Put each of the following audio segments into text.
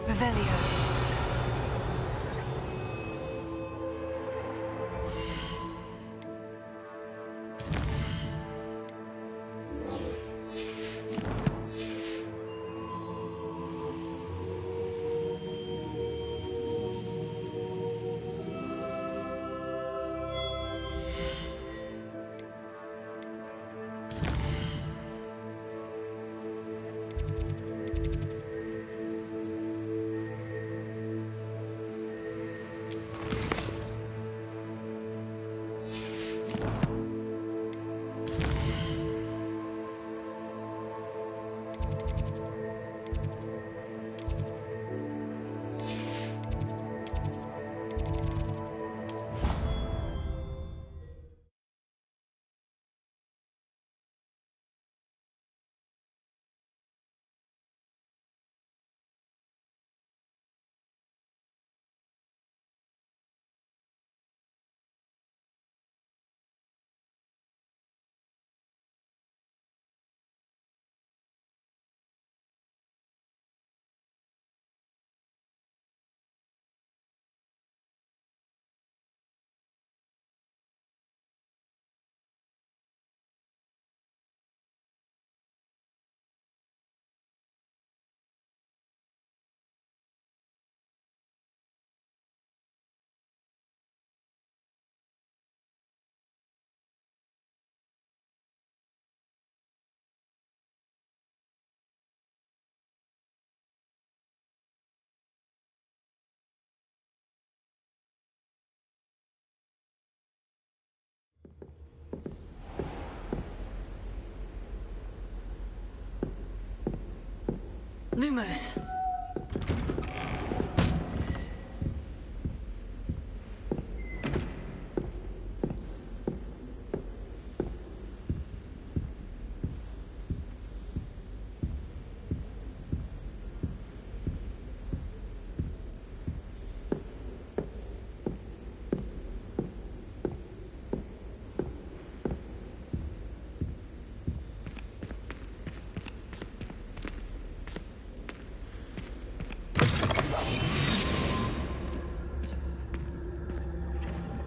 Revelio. Lumos.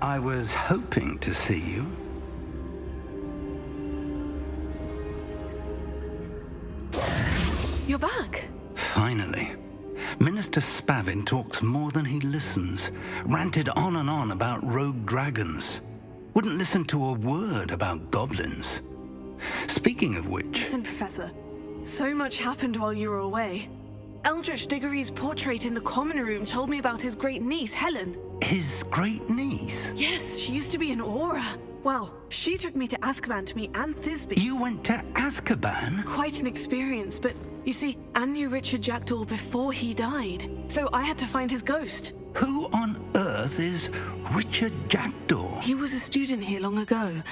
I was hoping to see you. You're back. Finally. Minister Spavin talks more than he listens. Ranted on and on about rogue dragons. Wouldn't listen to a word about goblins. Speaking of which... Listen, Professor. So much happened while you were away. Eldritch Diggory's portrait in the common room told me about his great niece, Helen. His great niece? Yes, she used to be an Aura. Well, she took me to Azkaban to meet Anne Thisbe. You went to Azkaban? Quite an experience, but you see, Anne knew Richard Jackdaw before he died, so I had to find his ghost. Who on earth is Richard Jackdaw? He was a student here long ago.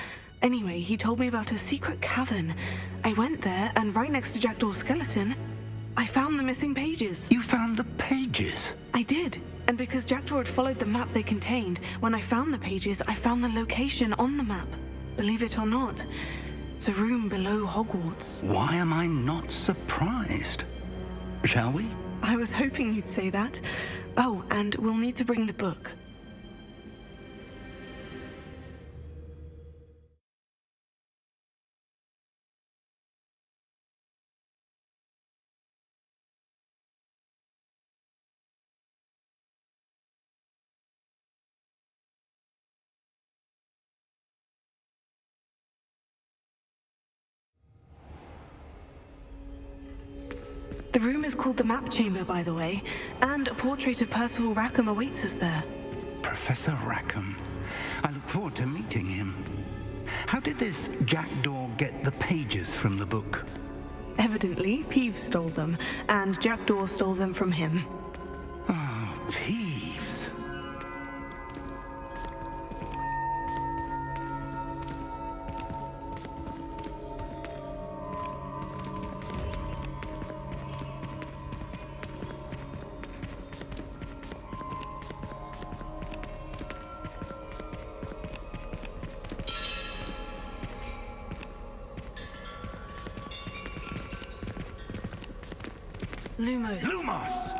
Anyway, he told me about a secret cavern. I went there, and right next to Jackdaw's skeleton, I found the missing pages. You found the pages? I did. And because Jackdaw had followed the map they contained, when I found the pages, I found the location on the map. Believe it or not, it's a room below Hogwarts. Why am I not surprised? Shall we? I was hoping you'd say that. Oh, and we'll need to bring the book. The room is called the Map Chamber, by the way, and a portrait of Percival Rackham awaits us there. Professor Rackham. I look forward to meeting him. How did this Jackdaw get the pages from the book? Evidently, Peeves stole them, and Jackdaw stole them from him. Oh, Peeves. Lumos. Lumos!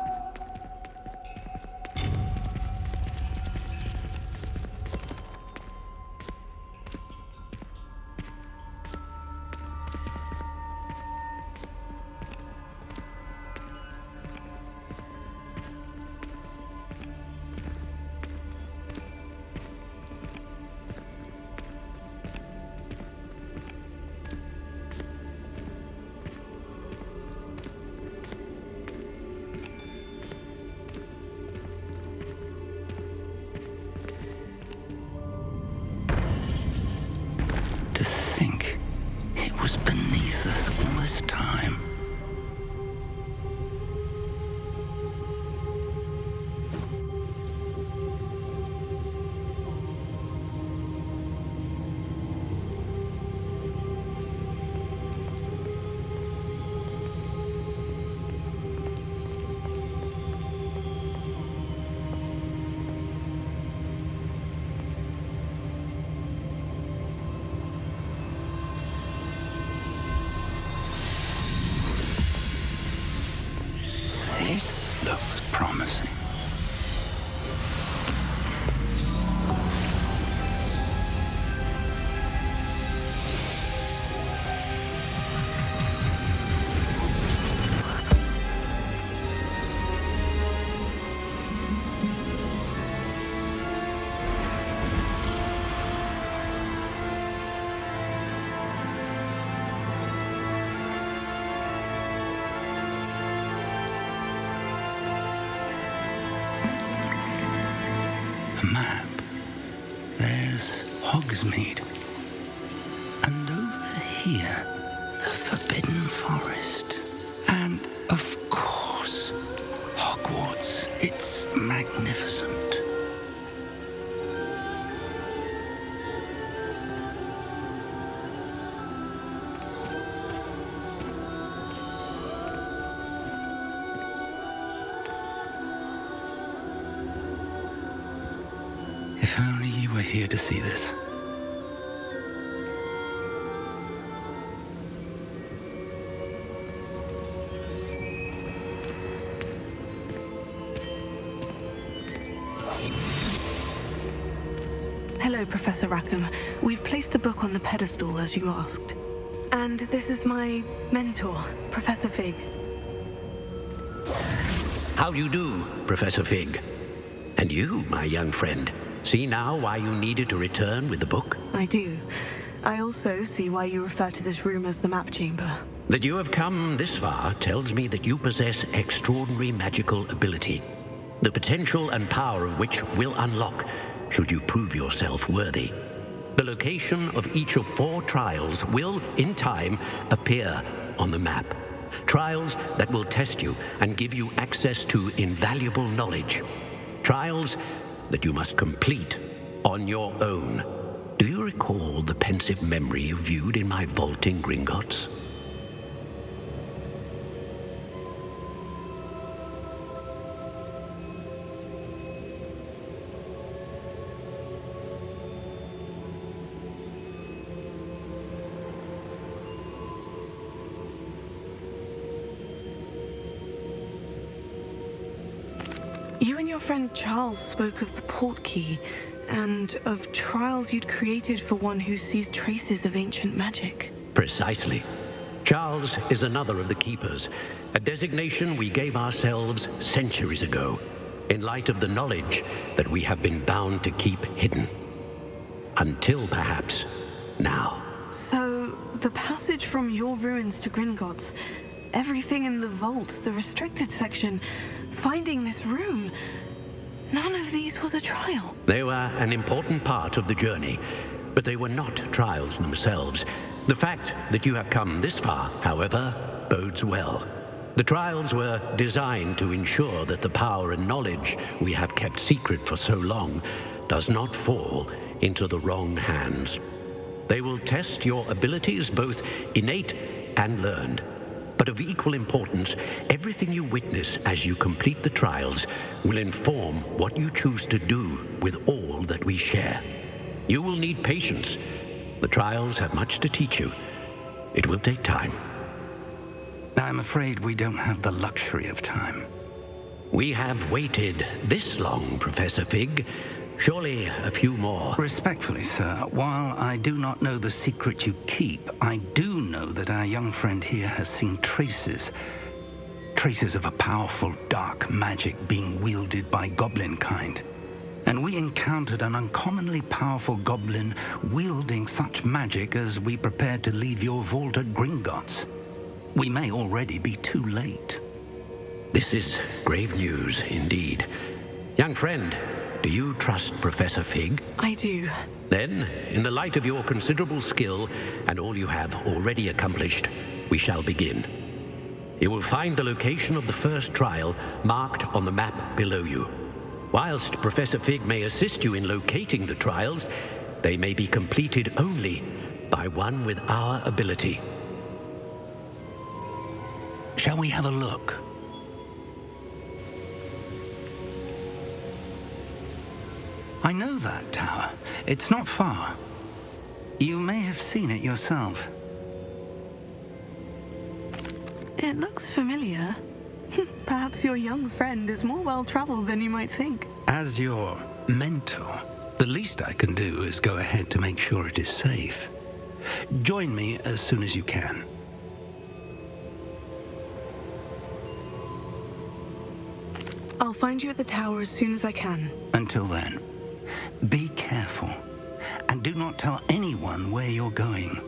This looks promising. Map. There's Hogsmeade. And over here, the Forbidden Forest. And, of course, Hogwarts. It's magnificent. If only you were here to see this. Hello, Professor Rackham. We've placed the book on the pedestal as you asked. And this is my mentor, Professor Fig. How do you do, Professor Fig? And you, my young friend, see now why you needed to return with the book? I do. I also see why you refer to this room as the map chamber. That you have come this far tells me that you possess extraordinary magical ability, the potential and power of which will unlock should you prove yourself worthy. The location of each of 4 trials will, in time, appear on the map. Trials that will test you and give you access to invaluable knowledge. Trials that you must complete on your own. Do you recall the pensive memory you viewed in my vault in Gringotts? You and your friend Charles spoke of the portkey, and of trials you'd created for one who sees traces of ancient magic. Precisely. Charles is another of the Keepers, a designation we gave ourselves centuries ago, in light of the knowledge that we have been bound to keep hidden. Until, perhaps, now. So, the passage from your ruins to Gringotts, everything in the vault, the restricted section, finding this room, none of these was a trial. They were an important part of the journey, but they were not trials themselves. The fact that you have come this far, however, bodes well. The trials were designed to ensure that the power and knowledge we have kept secret for so long does not fall into the wrong hands. They will test your abilities, both innate and learned. But of equal importance, everything you witness as you complete the trials will inform what you choose to do with all that we share. You will need patience. The trials have much to teach you. It will take time. I'm afraid we don't have the luxury of time. We have waited this long, Professor Fig. Surely a few more. Respectfully, sir, while I do not know the secret you keep, I do know that our young friend here has seen traces of a powerful dark magic being wielded by goblin kind. And we encountered an uncommonly powerful goblin wielding such magic as we prepared to leave your vault at Gringotts. We may already be too late. This is grave news indeed. Young friend, do you trust Professor Fig? I do. Then, in the light of your considerable skill and all you have already accomplished, we shall begin. You will find the location of the first trial marked on the map below you. Whilst Professor Fig may assist you in locating the trials, they may be completed only by one with our ability. Shall we have a look? I know that tower. It's not far. You may have seen it yourself. It looks familiar. Perhaps your young friend is more well-traveled than you might think. As your mentor, the least I can do is go ahead to make sure it is safe. Join me as soon as you can. I'll find you at the tower as soon as I can. Until then, be careful, and do not tell anyone where you're going.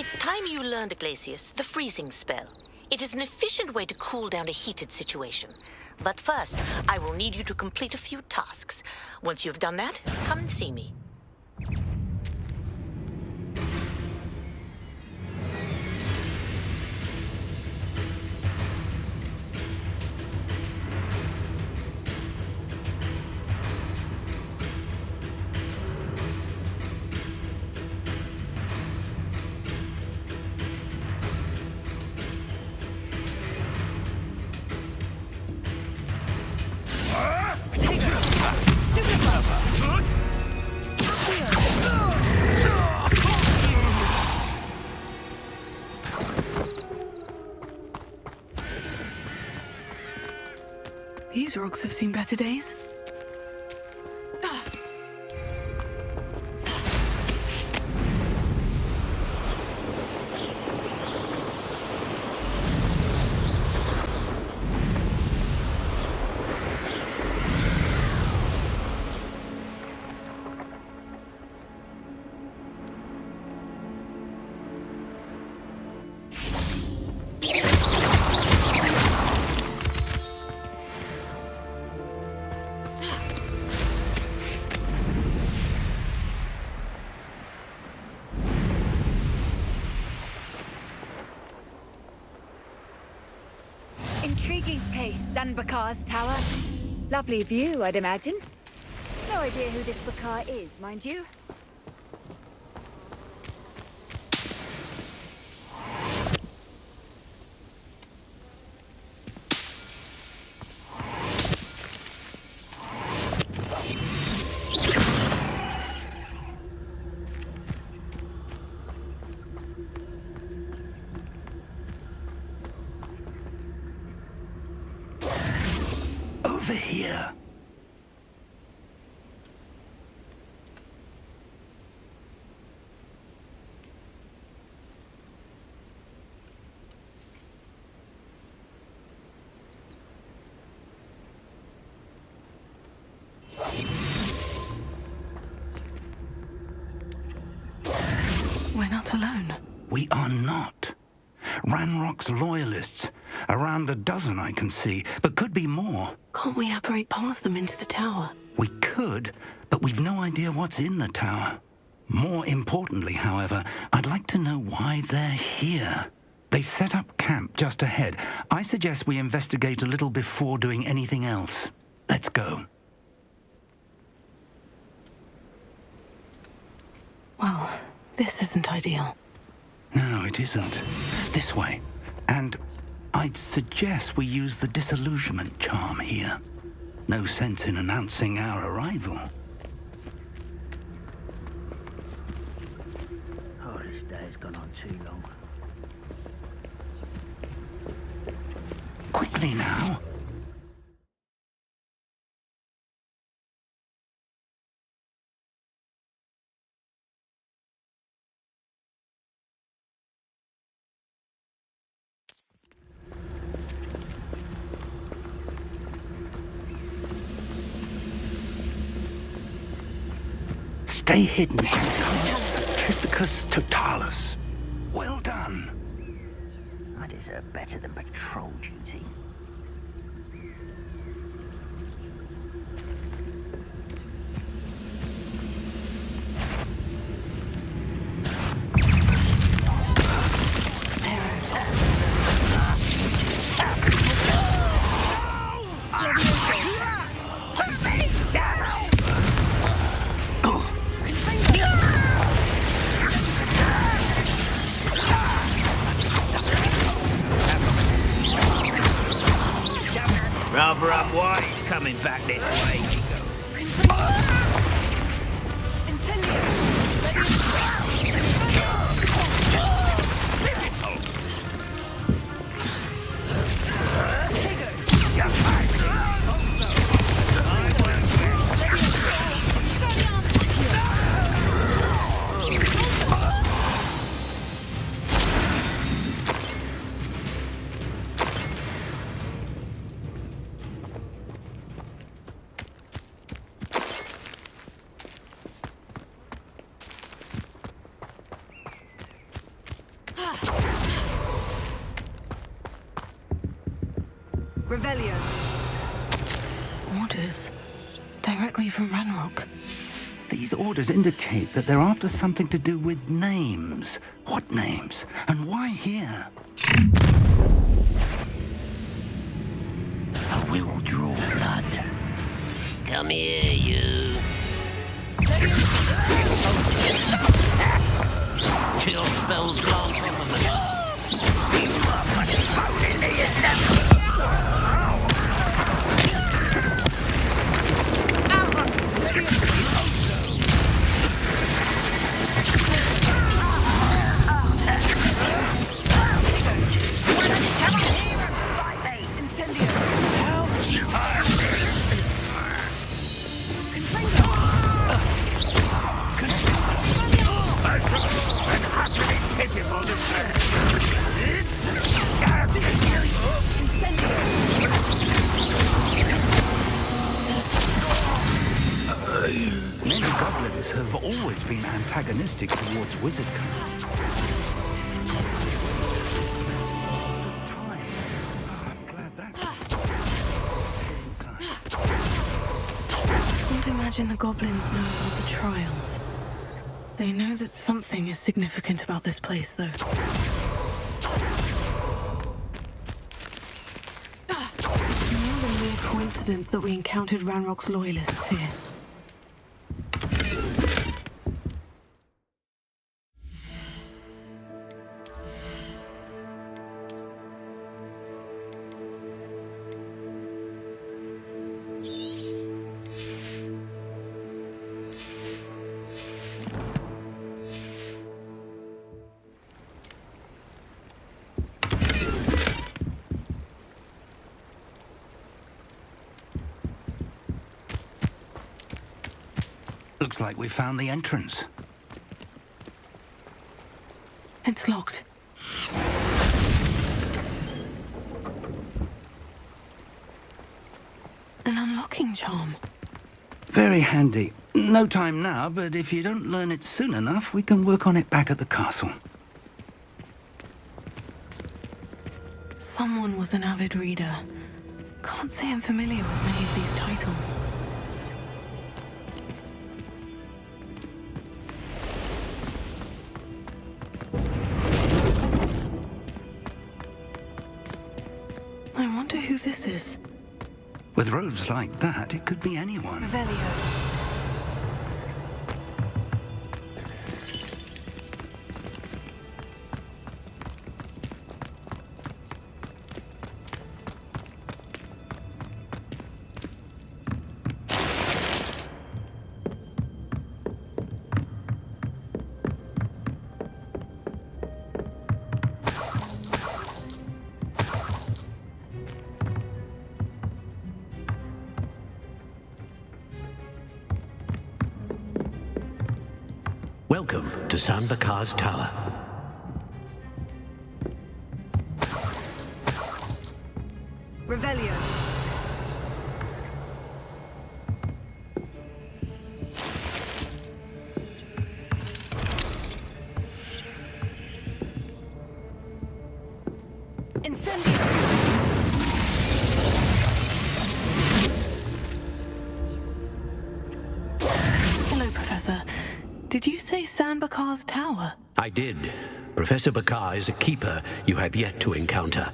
It's time you learned, Glacius, the freezing spell. It is an efficient way to cool down a heated situation. But first, I will need you to complete a few tasks. Once you've done that, come and see me. These rocks have seen better days. Intriguing place, Sanbakar's tower. Lovely view, I'd imagine. No idea who this Bakar is, mind you. Over here. We're not alone. We are not. Ranrock's loyalists. Around a dozen I can see, but could be more. Can't we apparate past them into the tower? We could, but we've no idea what's in the tower. More importantly, however, I'd like to know why they're here. They've set up camp just ahead. I suggest we investigate a little before doing anything else. Let's go. Well, this isn't ideal. No, it isn't. This way. And I'd suggest we use the disillusionment charm here. No sense in announcing our arrival. Oh, this day's gone on too long. Quickly now. Stay hidden here, Petrificus totalis. Well done. I deserve better than patrol duty. Rather unwise coming back this way. Revelio. Orders. Directly from Ranrock. These orders indicate that they're after something to do with names. What names? And why here? I will draw blood. Come here, you. Your spells glance off of the... Many goblins have always been antagonistic towards wizard kind. This is different. This smells a lot of time. Oh, I'm glad that's... Let's head inside. Can't imagine the goblins know about the trials. They know that something is significant about this place, though. coincidence that we encountered Ranrock's loyalists here. Looks like we found the entrance. It's locked. An unlocking charm. Very handy. No time now, but if you don't learn it soon enough, we can work on it back at the castle. Someone was an avid reader. Can't say I'm familiar with many of these titles. I wonder who this is. With robes like that, it could be anyone. Revelio. Welcome to Sanbakar's Tower. Revelio. Incendio. Hello, Professor. Did you say Sanbakar's Tower? I did. Professor Bakar is a keeper you have yet to encounter.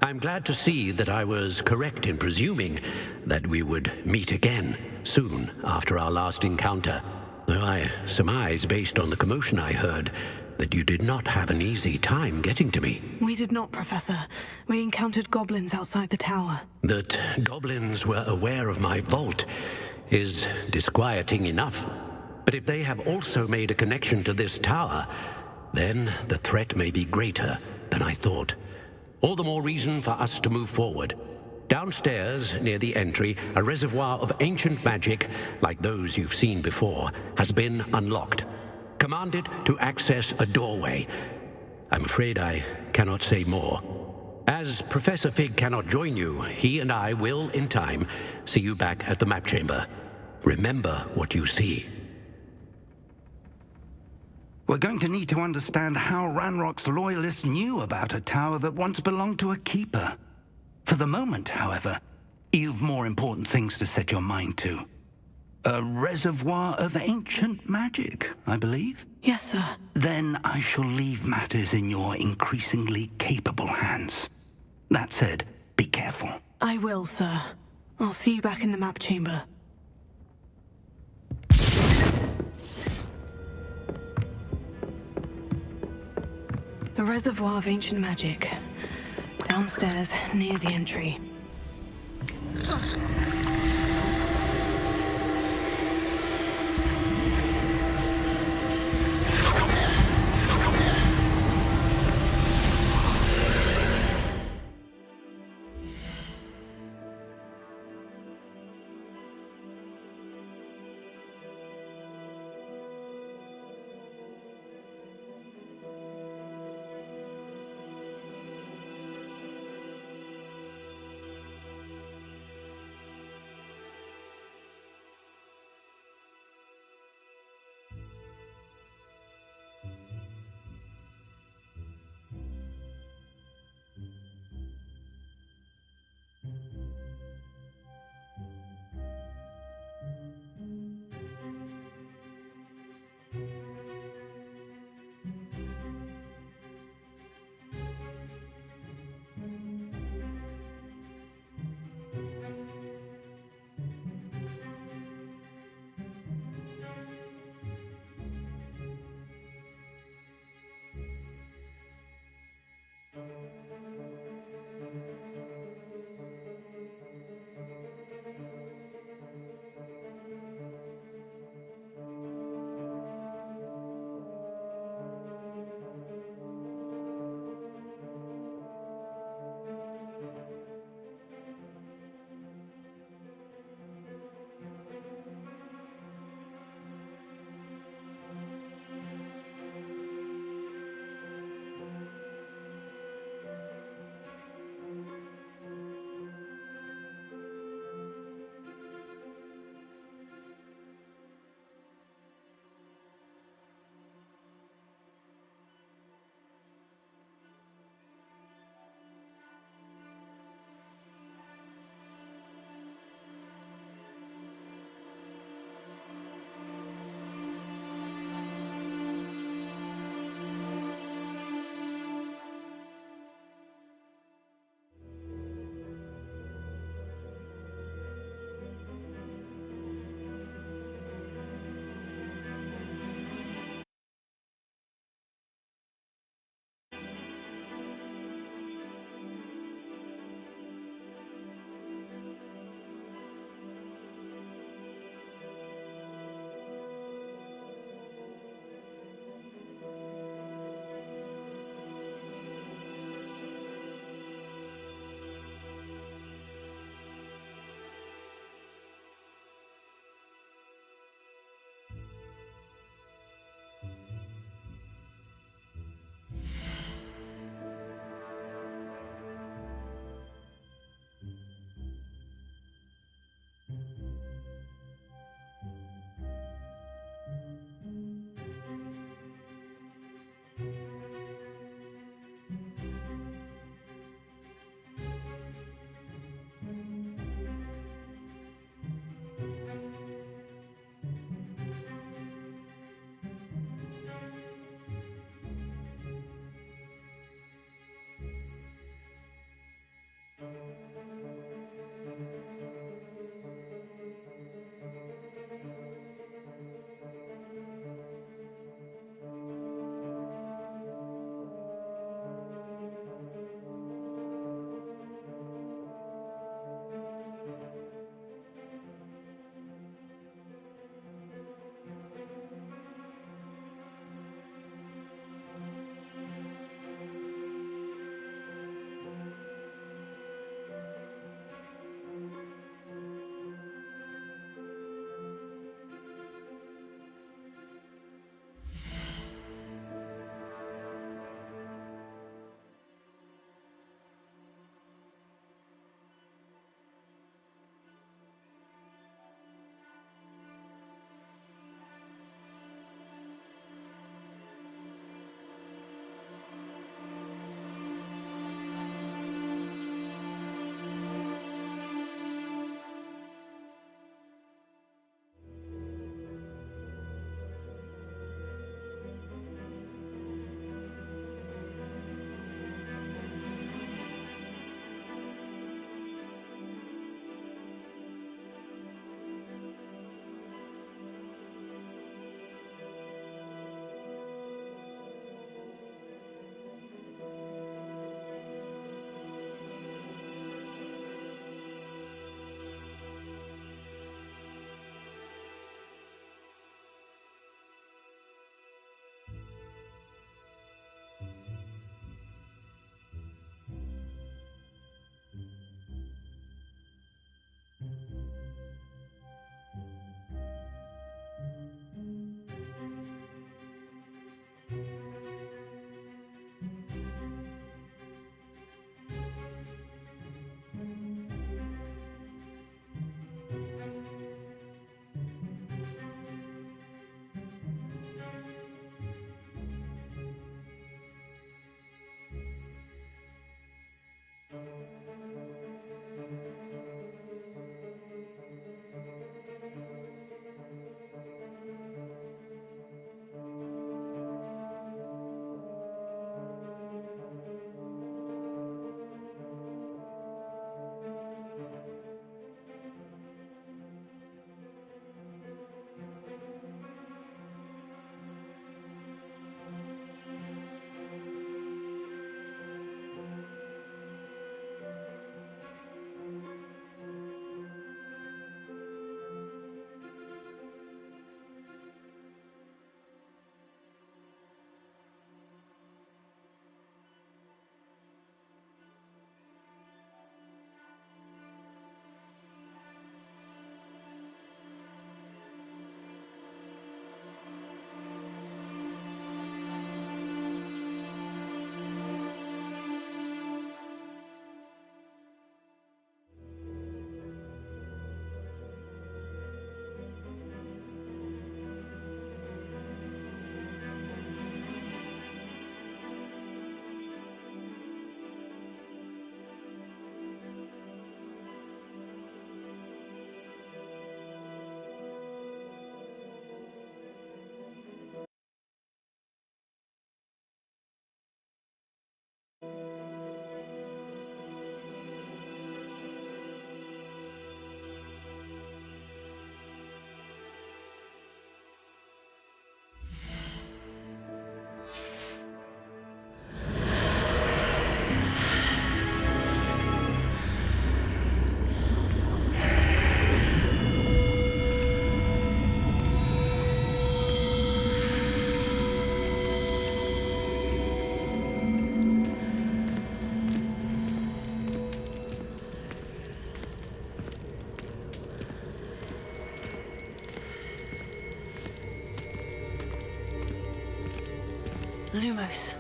I'm glad to see that I was correct in presuming that we would meet again soon after our last encounter. Though I surmise, based on the commotion I heard, that you did not have an easy time getting to me. We did not, Professor. We encountered goblins outside the tower. That goblins were aware of my vault is disquieting enough. But if they have also made a connection to this tower, then the threat may be greater than I thought. All the more reason for us to move forward. Downstairs, near the entry, a reservoir of ancient magic, like those you've seen before, has been unlocked. Commanded to access a doorway. I'm afraid I cannot say more. As Professor Fig cannot join you, he and I will, in time, see you back at the map chamber. Remember what you see. We're going to need to understand how Ranrock's loyalists knew about a tower that once belonged to a keeper. For the moment, however, you've more important things to set your mind to. A reservoir of ancient magic, I believe? Yes, sir. Then I shall leave matters in your increasingly capable hands. That said, be careful. I will, sir. I'll see you back in the map chamber. A reservoir of ancient magic. Downstairs, near the entry. Lumos.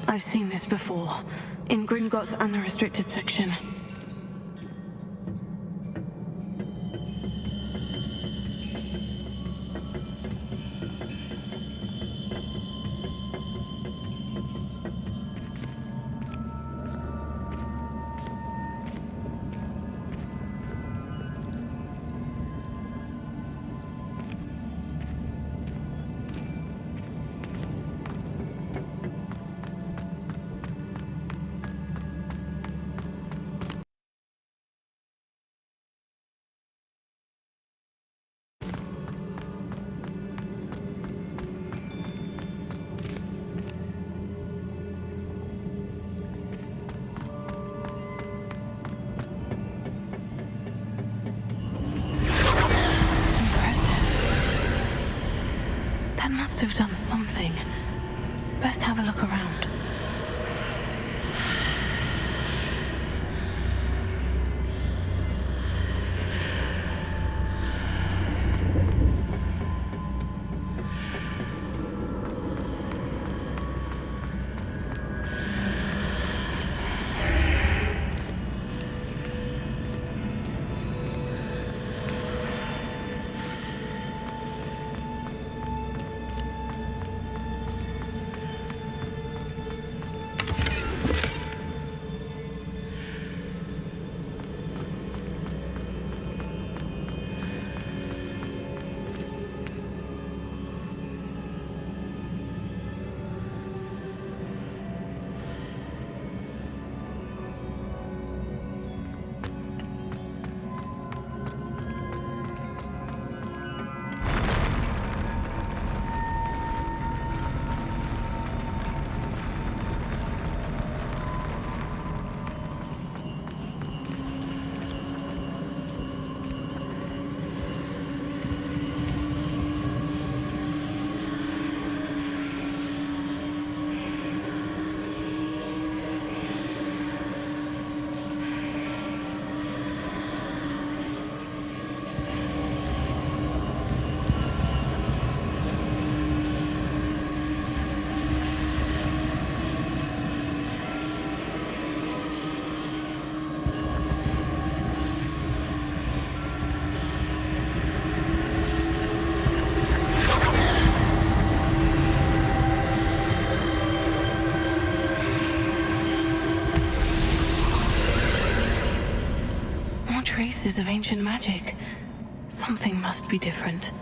I've seen this before, in Gringotts and the restricted section. Must have done something. Best have a look around. Traces of ancient magic. Something must be different.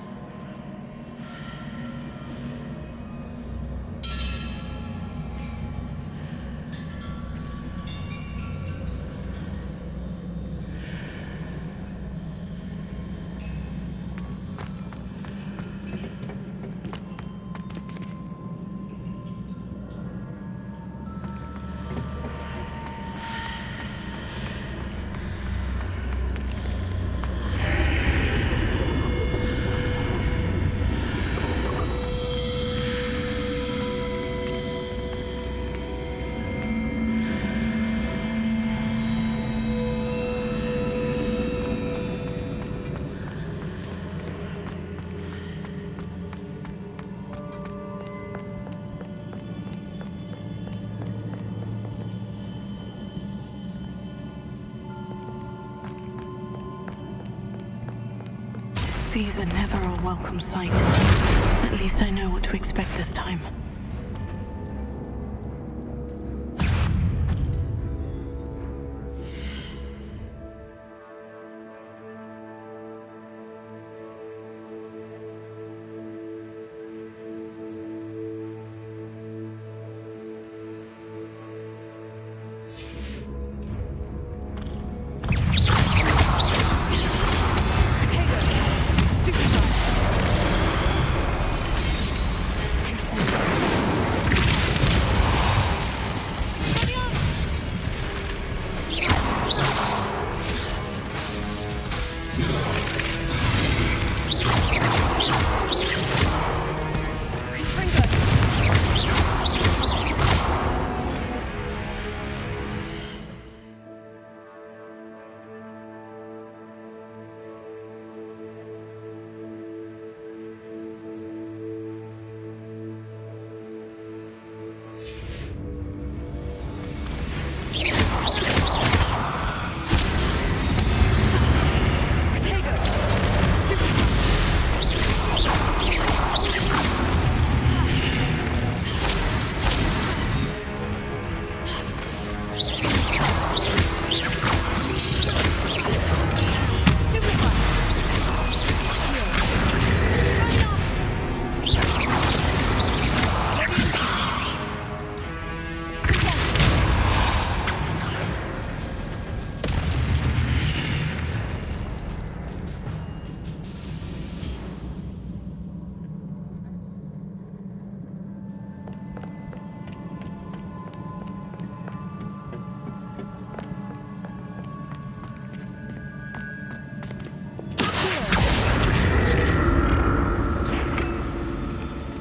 These are never a welcome sight. At least I know what to expect this time.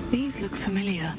These look familiar.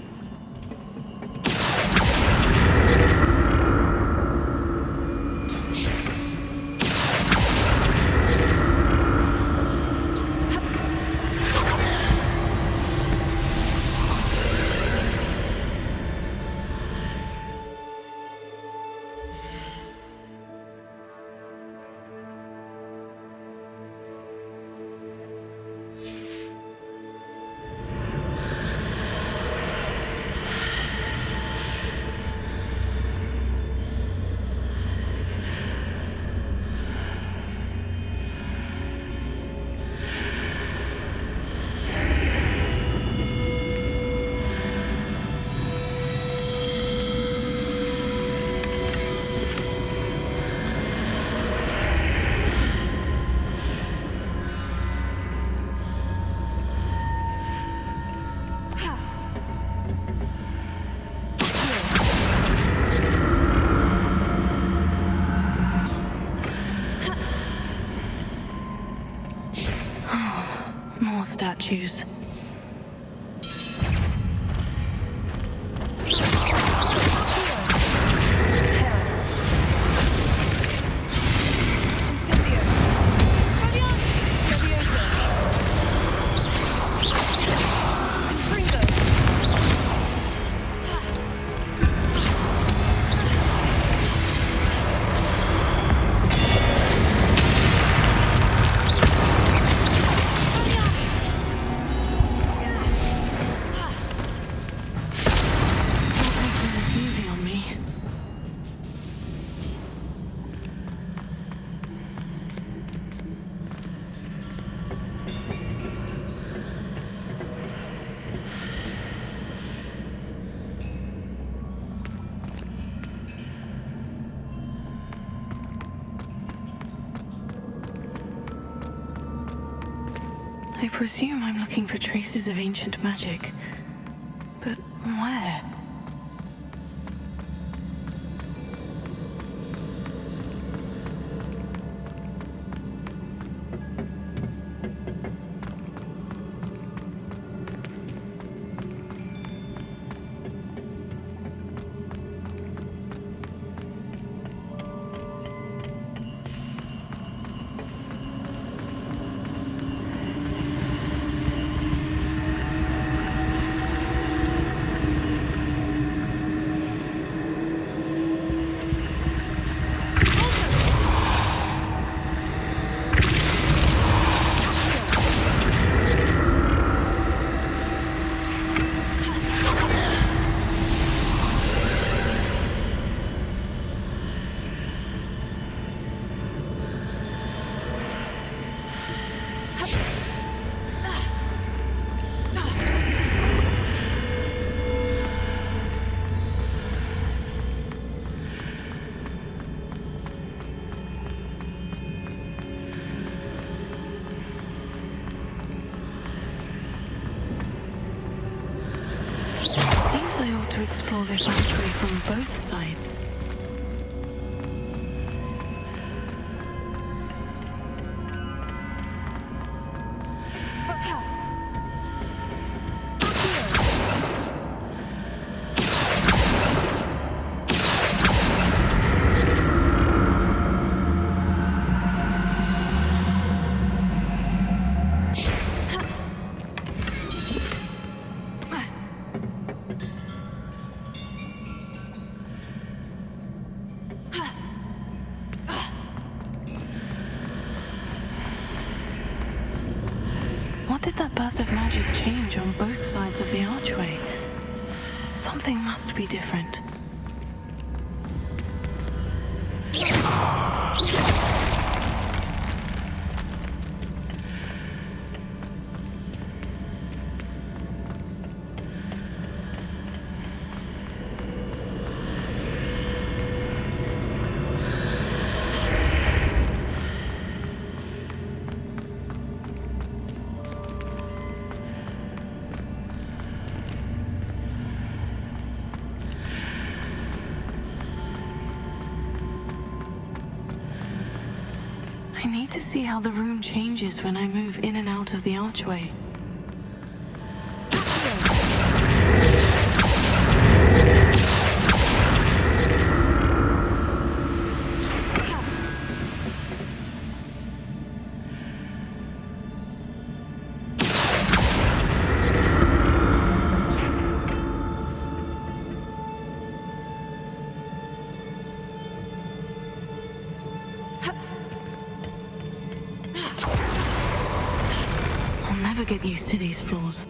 More statues. I presume I'm looking for traces of ancient magic. But where? I ought to explore this archway from both sides. What did that burst of magic change on both sides of the archway? Something must be different. I need to see how the room changes when I move in and out of the archway. I'll never get used to these floors.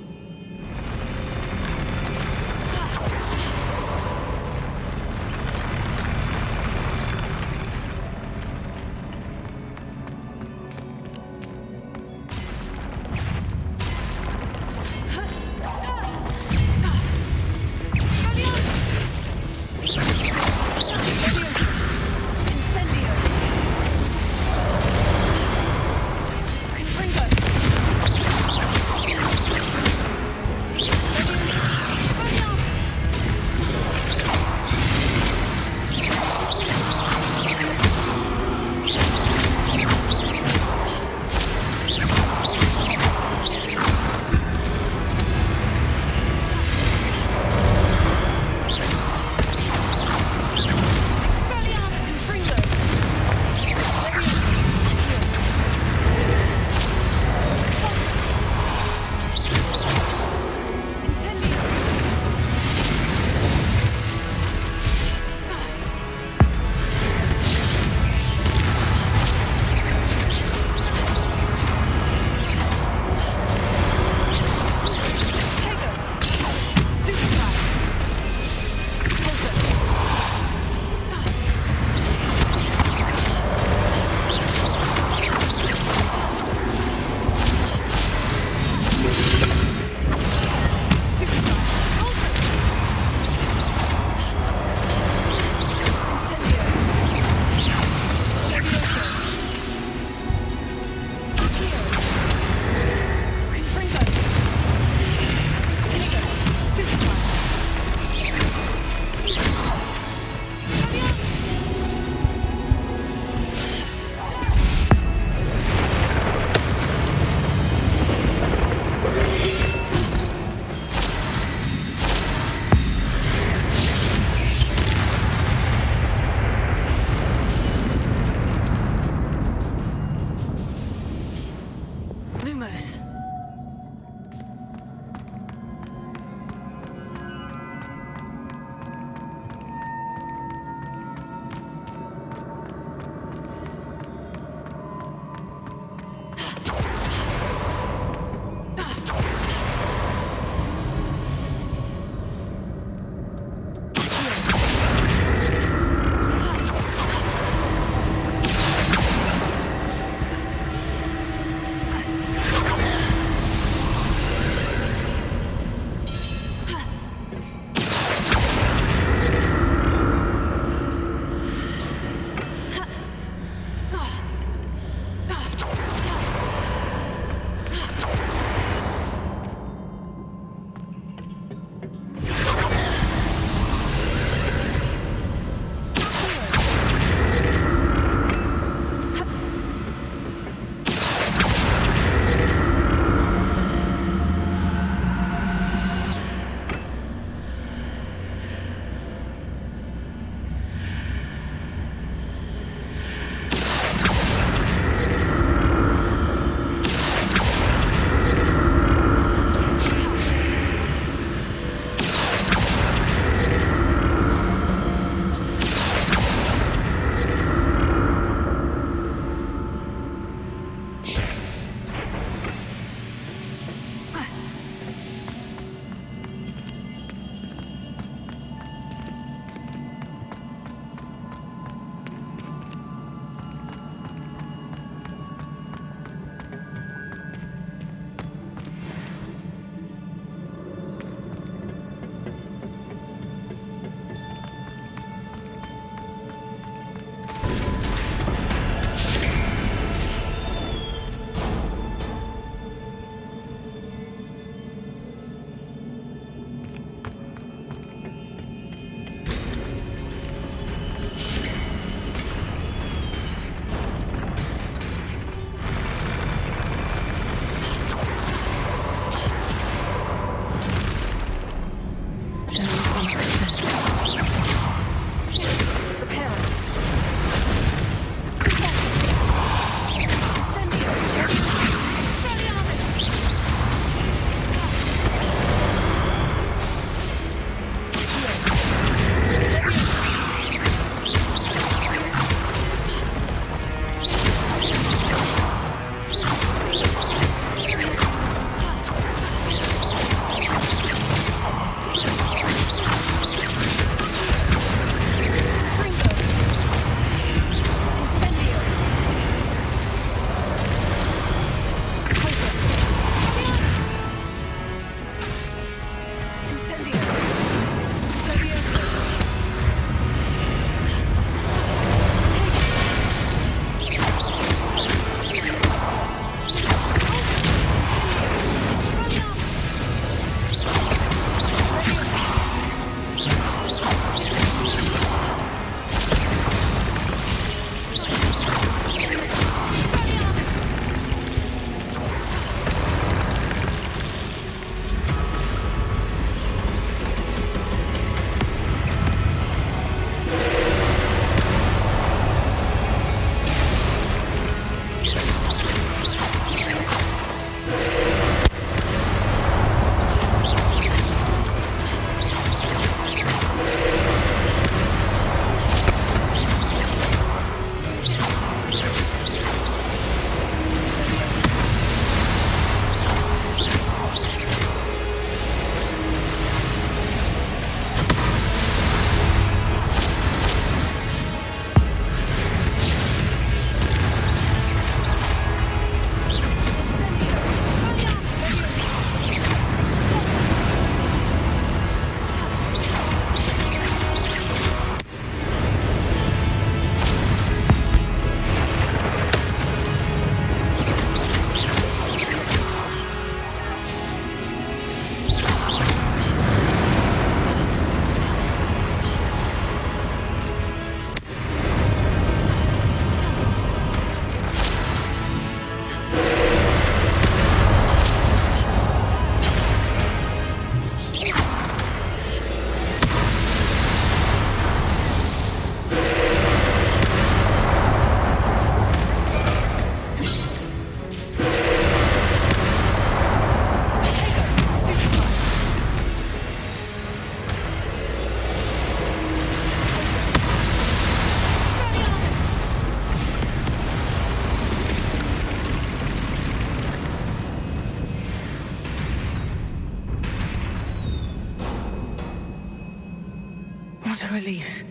a relief.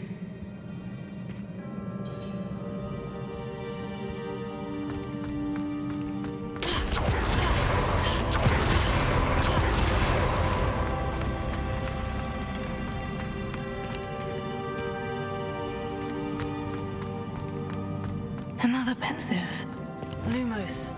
Another pensive. Lumos.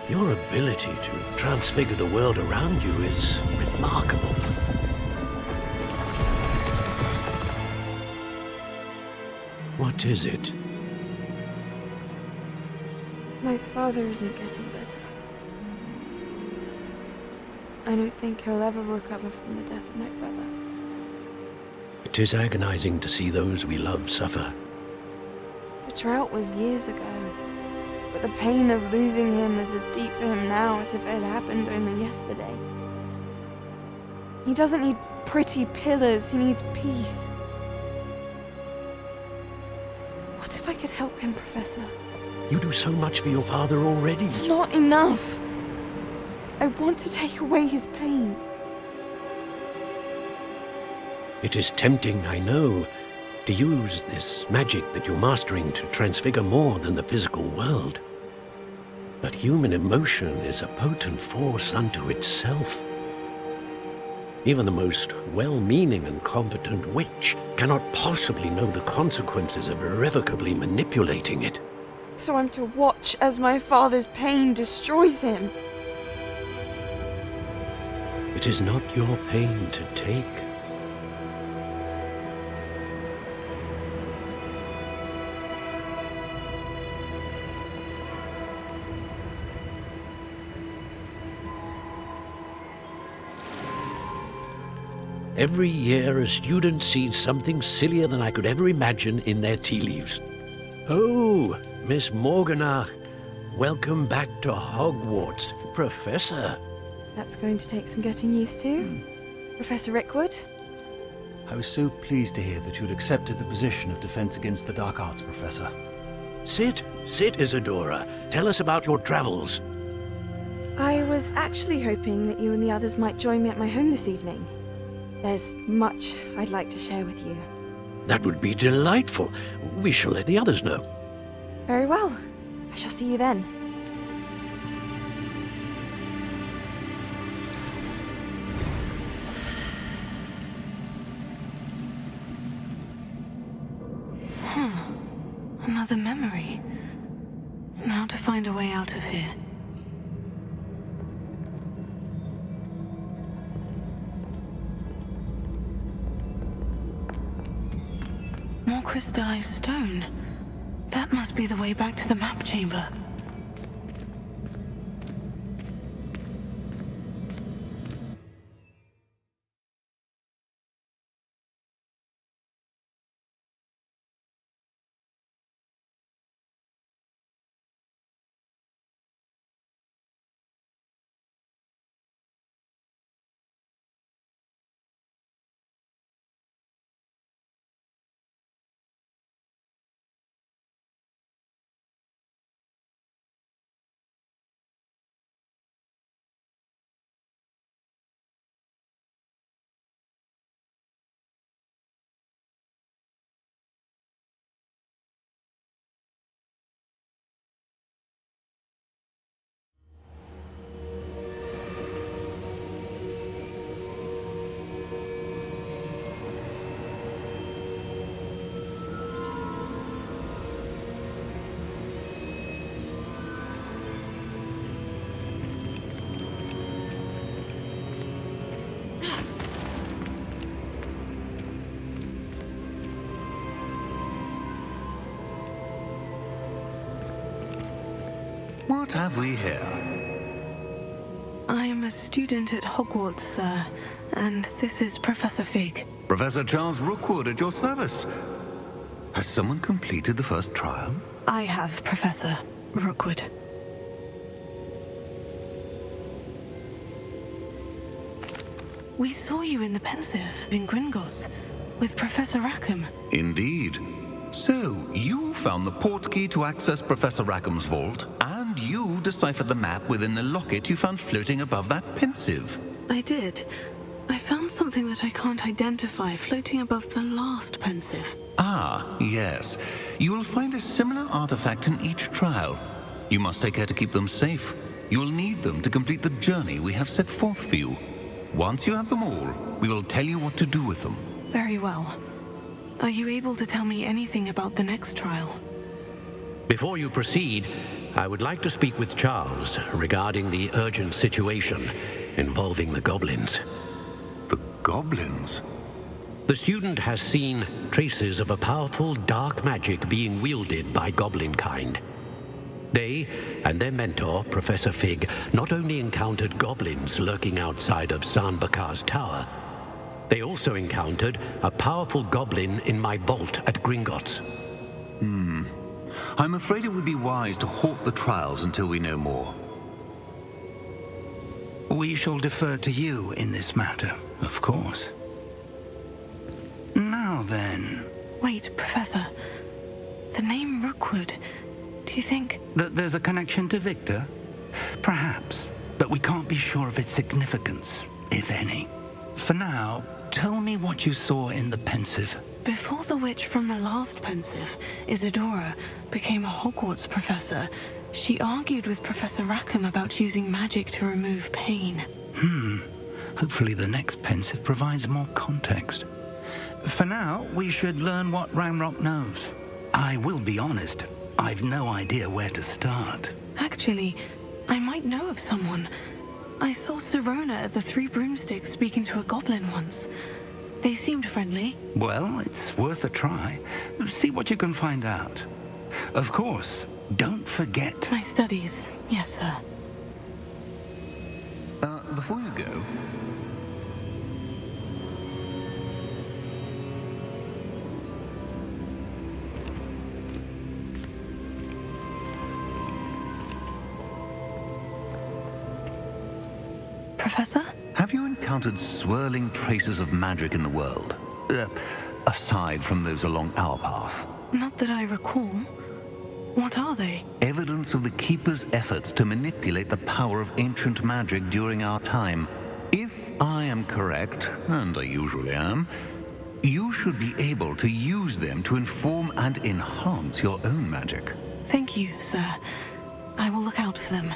Your ability to transfigure the world around you is remarkable. What is it? My father isn't getting better. I don't think he'll ever recover from the death of my brother. It is agonizing to see those we love suffer. The drought was years ago, but the pain of losing him is as deep for him now as if it had happened only yesterday. He doesn't need pretty pillars, he needs peace. What if I could help him, Professor? You do so much for your father already. It's not enough. I want to take away his pain. It is tempting, I know, to use this magic that you're mastering to transfigure more than the physical world. But human emotion is a potent force unto itself. Even the most well-meaning and competent witch cannot possibly know the consequences of irrevocably manipulating it. So I'm to watch as my father's pain destroys him. It is not your pain to take. Every year, a student sees something sillier than I could ever imagine in their tea leaves. Oh, Miss Morganach, welcome back to Hogwarts, Professor. That's going to take some getting used to. Professor Rickwood? I was so pleased to hear that you had accepted the position of Defense Against the Dark Arts, Professor. Sit, Isadora. Tell us about your travels. I was actually hoping that you and the others might join me at my home this evening. There's much I'd like to share with you. That would be delightful. We shall let the others know. Very well. I shall see you then. Another memory. Now to find a way out of here. More crystallized stone. That must be the way back to the map chamber. What have we here? I am a student at Hogwarts, sir, and this is Professor Fig. Professor Charles Rookwood at your service. Has someone completed the first trial? I have, Professor Rookwood. We saw you in the Pensive in Gringotts with Professor Rackham. Indeed. So, you found the portkey to access Professor Rackham's vault, and you deciphered the map within the locket you found floating above that Pensive. I did. I found something that I can't identify floating above the last Pensive. Ah, yes. You will find a similar artifact in each trial. You must take care to keep them safe. You will need them to complete the journey we have set forth for you. Once you have them all, we will tell you what to do with them. Very well. Are you able to tell me anything about the next trial? Before you proceed, I would like to speak with Charles regarding the urgent situation involving the goblins. The goblins? The student has seen traces of a powerful dark magic being wielded by goblin kind. They and their mentor, Professor Fig, not only encountered goblins lurking outside of Sanbakar's tower, they also encountered a powerful goblin in my vault at Gringotts. I'm afraid it would be wise to halt the trials until we know more. We shall defer to you in this matter, of course. Now then... Wait, Professor. The name Rookwood. Do you think... That there's a connection to Victor? Perhaps, but we can't be sure of its significance, if any. For now, tell me what you saw in the Pensive. Before the witch from the last Pensive, Isadora, became a Hogwarts professor, she argued with Professor Rackham about using magic to remove pain. Hopefully the next Pensive provides more context. For now, we should learn what Ranrock knows. I will be honest, I've no idea where to start. Actually, I might know of someone. I saw Sirona at the Three Broomsticks speaking to a goblin once. They seemed friendly. Well, it's worth a try. See what you can find out. Of course, don't forget... My studies, yes, sir. Before you go... Professor? Have you encountered swirling traces of magic in the world? Aside from those along our path? Not that I recall. What are they? Evidence of the Keeper's efforts to manipulate the power of ancient magic during our time. If I am correct, and I usually am, you should be able to use them to inform and enhance your own magic. Thank you, sir. I will look out for them.